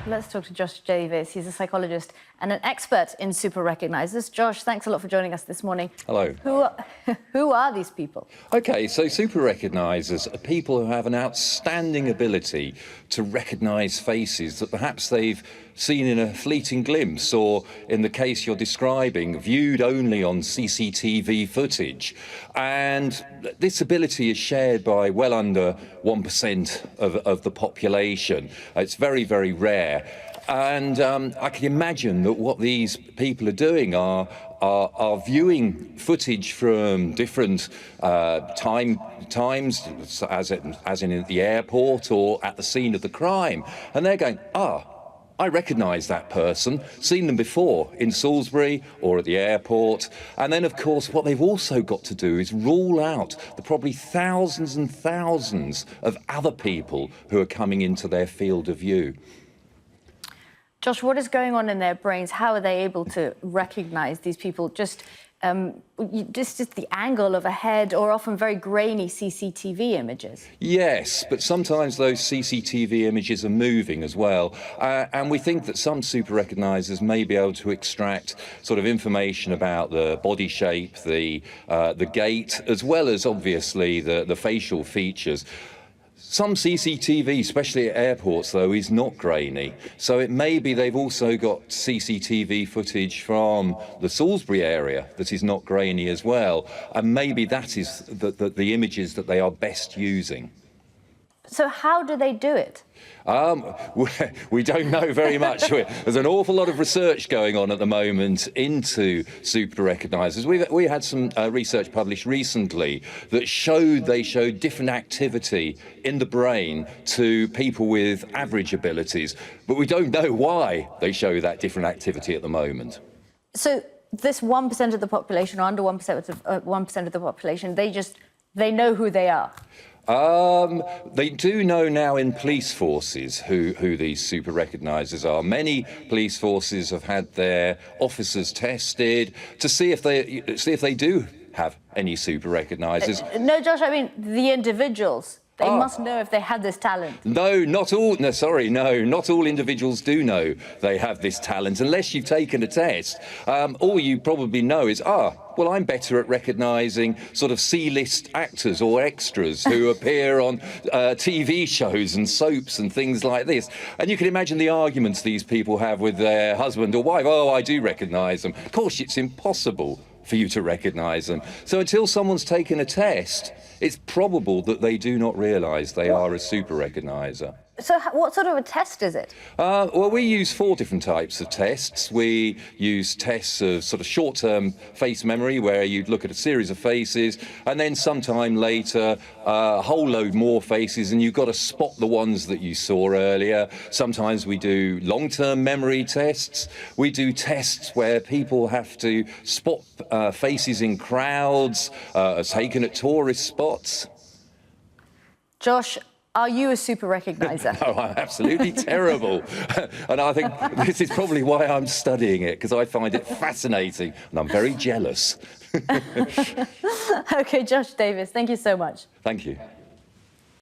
Let's talk to Josh Davis. He's a psychologist and an expert in super recognizers. Josh, thanks a lot for joining us this morning. Hello. Who are these people? OK, so super recognizers are people who have an outstanding ability to recognise faces that perhaps they've seen in a fleeting glimpse, or in the case you're describing, viewed only on CCTV footage. And this ability is shared by well under 1% of the population. It's very, very rare. And I can imagine that what these people are doing are viewing footage from different times, as in at the airport or at the scene of the crime. And they're going, I recognise that person, seen them before in Salisbury or at the airport. And then, of course, what they've also got to do is rule out the probably thousands and thousands of other people who are coming into their field of view. Josh, what is going on in their brains? How are they able to recognise these people? Just the angle of a head, or often very grainy CCTV images. Yes, but sometimes those CCTV images are moving as well. And we think that some super recognisers may be able to extract sort of information about the body shape, the gait, as well as obviously the facial features. Some CCTV, especially at airports, though, is not grainy. So it may be they've also got CCTV footage from the Salisbury area that is not grainy as well. And maybe that is the images that they are best using. So how do they do it? We don't know very much. There's an awful lot of research going on at the moment into super recognisers. We had some research published recently that they showed different activity in the brain to people with average abilities, but we don't know why they show that different activity at the moment. So this 1% of the population, or under 1% of the population, they know who they are? They do know now in police forces who these super recognisers are. Many police forces have had their officers tested to see if they do have any super recognisers. No, Josh, I mean the individuals. They must know if they had this talent. No, not all. No, sorry, no, not all individuals do know they have this talent unless you've taken a test. All you probably know is, well, I'm better at recognising sort of C-list actors or extras who appear on TV shows and soaps and things like this. And you can imagine the arguments these people have with their husband or wife. Oh, I do recognise them. Of course, it's impossible for you to recognise them. So until someone's taken a test, it's probable that they do not realise they are a super recogniser. So what sort of a test is it? Well, we use 4 different types of tests. We use tests of sort of short-term face memory, where you'd look at a series of faces, and then sometime later a whole load more faces, and you've got to spot the ones that you saw earlier. Sometimes we do long-term memory tests. We do tests where people have to spot faces in crowds, taken at tourist spots. Josh, are you a super recogniser? No, I'm absolutely terrible. And I think this is probably why I'm studying it, because I find it fascinating and I'm very jealous. OK, Josh Davis, thank you so much. Thank you.